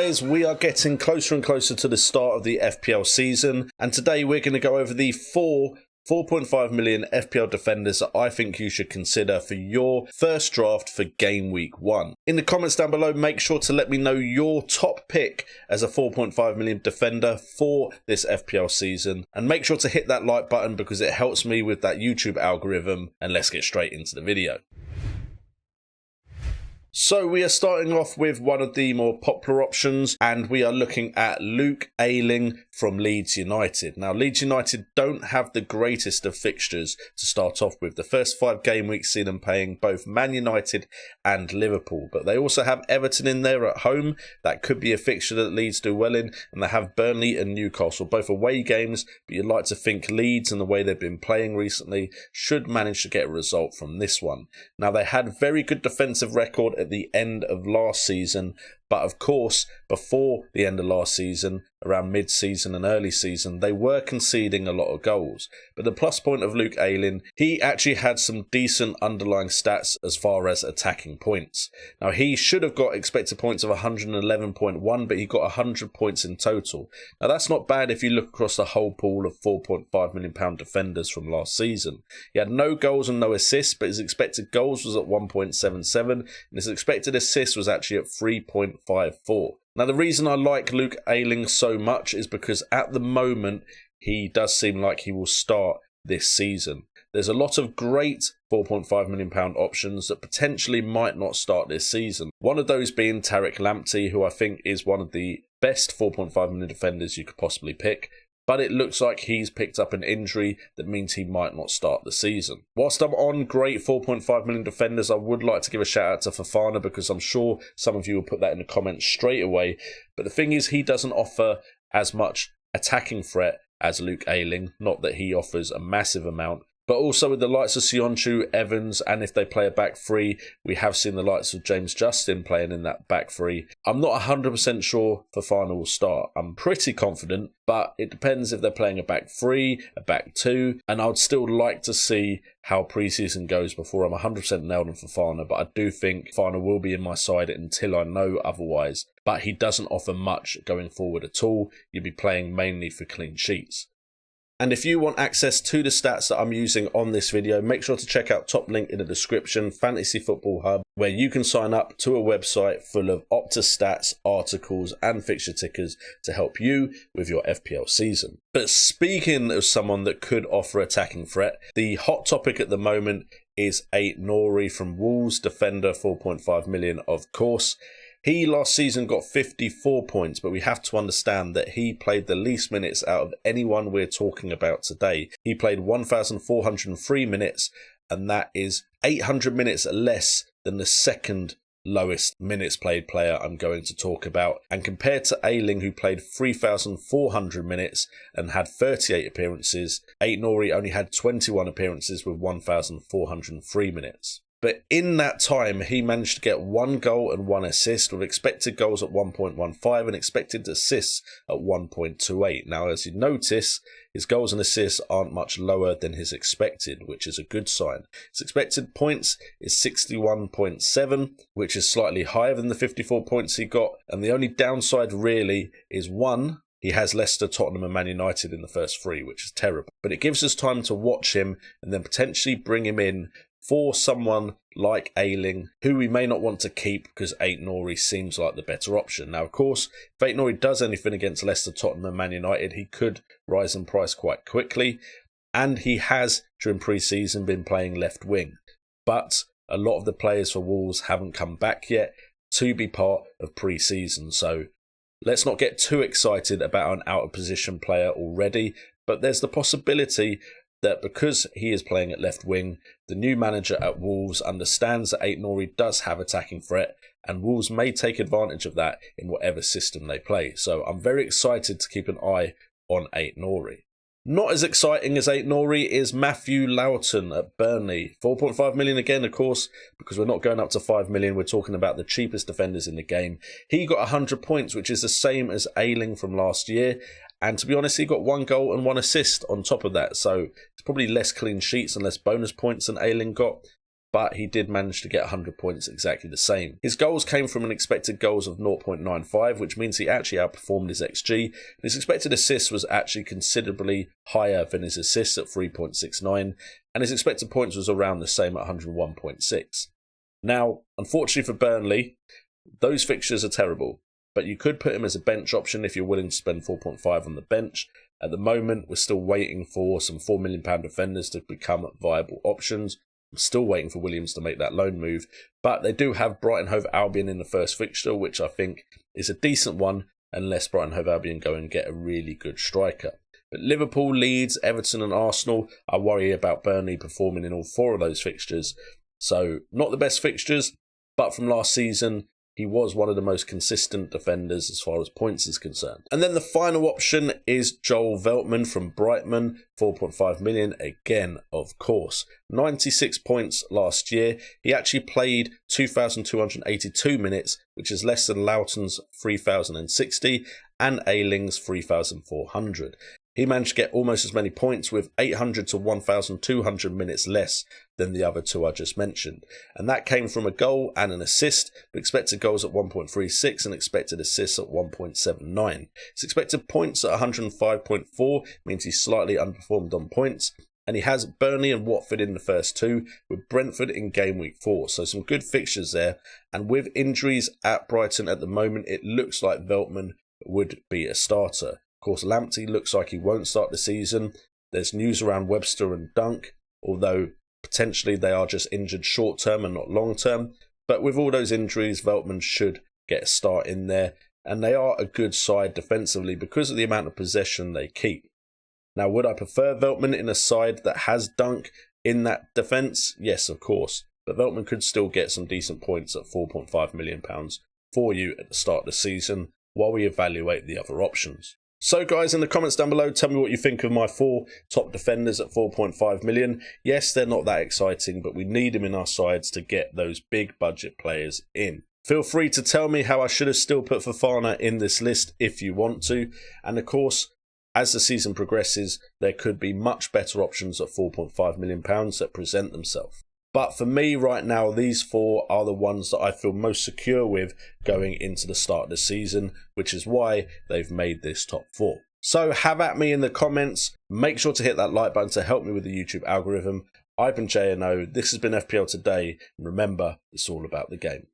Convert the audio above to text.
guys, we are getting closer and closer to the start of the FPL season, and today we're going to go over the 4.5 million FPL defenders that I think you should consider for your first draft for game week 1. In the comments down below, make sure to let me know your top pick as a 4.5 million defender for this FPL season, and make sure to hit that like button because it helps me with that YouTube algorithm. And let's get straight into the video. So we are starting off with one of the more popular options, and we are looking at Luke Ayling from Leeds United. Now, Leeds United don't have the greatest of fixtures to start off with. The first 5 game weeks see them playing both Man United and Liverpool, but they also have Everton in there at home. That could be a fixture that Leeds do well in, and they have Burnley and Newcastle, both away games, but you'd like to think Leeds and the way they've been playing recently should manage to get a result from this one. Now, they had very good defensive record at the end of last season, but of course before the end of last season, around mid-season and early season, they were conceding a lot of goals. But the plus point of Luke Ayling, he actually had some decent underlying stats as far as attacking points. Now, he should have got expected points of 111.1, but he got 100 points in total. Now, that's not bad if you look across the whole pool of £4.5 million defenders from last season. He had no goals and no assists, but his expected goals was at 1.77, and his expected assist was actually at 3.54. Now, the reason I like Luke Ayling so much is because at the moment, he does seem like he will start this season. There's a lot of great £4.5 million options that potentially might not start this season. One of those being Tariq Lamptey, who I think is one of the best 4.5 million defenders you could possibly pick. But it looks like he's picked up an injury that means he might not start the season. Whilst I'm on great 4.5 million defenders, I would like to give a shout out to Fofana, because I'm sure some of you will put that in the comments straight away. But the thing is, he doesn't offer as much attacking threat as Luke Ayling. Not that he offers a massive amount. But also with the likes of Sionchu, Evans, and if they play a back three, we have seen the likes of James Justin playing in that back three. I'm not 100% sure Fofana will start. I'm pretty confident, but it depends if they're playing a back three, a back two, and I would still like to see how preseason goes before I'm 100% nailed on Fofana, but I do think Fofana will be in my side until I know otherwise. But he doesn't offer much going forward at all. You'll be playing mainly for clean sheets. And if you want access to the stats that I'm using on this video, make sure to check out top link in the description, Fantasy Football Hub, where you can sign up to a website full of Opta stats, articles and fixture tickers to help you with your FPL season. But speaking of someone that could offer attacking threat, the hot topic at the moment is Noori from Wolves, defender, 4.5 million of course. He last season got 54 points, but we have to understand that he played the least minutes out of anyone we're talking about today. He played 1,403 minutes, and that is 800 minutes less than the second lowest minutes played player I'm going to talk about. And compared to Ayling, who played 3,400 minutes and had 38 appearances, Noori only had 21 appearances with 1,403 minutes. But in that time, he managed to get 1 goal and 1 assist, with expected goals at 1.15 and expected assists at 1.28. Now, as you notice, his goals and assists aren't much lower than his expected, which is a good sign. His expected points is 61.7, which is slightly higher than the 54 points he got. And the only downside really is one, he has Leicester, Tottenham and Man United in the first 3, which is terrible. But it gives us time to watch him and then potentially bring him in for someone like Ayling, who we may not want to keep because Noori seems like the better option. Now, of course, if Noori does anything against Leicester, Tottenham and Man United, he could rise in price quite quickly. And he has, during pre-season, been playing left wing. But a lot of the players for Wolves haven't come back yet to be part of pre-season. So let's not get too excited about an out-of-position player already. But there's the possibility that because he is playing at left wing, the new manager at Wolves understands that Noori does have attacking threat, and Wolves may take advantage of that in whatever system they play. So I'm very excited to keep an eye on Noori. Not as exciting as Noori is Matthew Lowton at Burnley. 4.5 million again, of course, because we're not going up to 5 million. We're talking about the cheapest defenders in the game. He got 100 points, which is the same as Ayling from last year. And to be honest, he got 1 goal and 1 assist on top of that. So it's probably less clean sheets and less bonus points than Ayling got. but he did manage to get 100 points exactly the same. His goals came from an expected goals of 0.95, which means he actually outperformed his XG. His expected assists was actually considerably higher than his assists at 3.69, and his expected points was around the same at 101.6. Now, unfortunately for Burnley, those fixtures are terrible, but you could put him as a bench option if you're willing to spend 4.5 on the bench. At the moment, we're still waiting for some £4 million defenders to become viable options. I'm still waiting for Williams to make that loan move, but they do have Brighton Hove Albion in the first fixture, which I think is a decent one, unless Brighton Hove Albion go and get a really good striker. But Liverpool, Leeds, Everton and Arsenal, I worry about Burnley performing in all 4 of those fixtures. So not the best fixtures, but from last season, he was one of the most consistent defenders as far as points is concerned. And then the final option is Joel Veltman from Brighton, 4.5 million, again, of course. 96 points last year. He actually played 2,282 minutes, which is less than Lowton's 3,060 and Ayling's 3,400. He managed to get almost as many points with 800 to 1,200 minutes less than the other 2 I just mentioned. And that came from a goal and an assist, but expected goals at 1.36 and expected assists at 1.79. His expected points at 105.4 means he's slightly underperformed on points. And he has Burnley and Watford in the first 2, with Brentford in game week 4. So some good fixtures there. And with injuries at Brighton at the moment, it looks like Veltman would be a starter. Of course, Lamptey looks like he won't start the season. There's news around Webster and Dunk, although potentially they are just injured short term and not long term. But with all those injuries, Veltman should get a start in there. And they are a good side defensively because of the amount of possession they keep. Now, would I prefer Veltman in a side that has Dunk in that defence? Yes, of course. But Veltman could still get some decent points at £4.5 million for you at the start of the season while we evaluate the other options. So guys, in the comments down below, tell me what you think of my 4 top defenders at 4.5 million. Yes, they're not that exciting, but we need them in our sides to get those big budget players in. Feel free to tell me how I should have still put Fofana in this list if you want to. And of course, as the season progresses, there could be much better options at £4.5 million that present themselves. But for me right now, these 4 are the ones that I feel most secure with going into the start of the season, which is why they've made this top 4. So have at me in the comments. Make sure to hit that like button to help me with the YouTube algorithm. I've been JNO. This has been FPL Today. And remember, it's all about the game.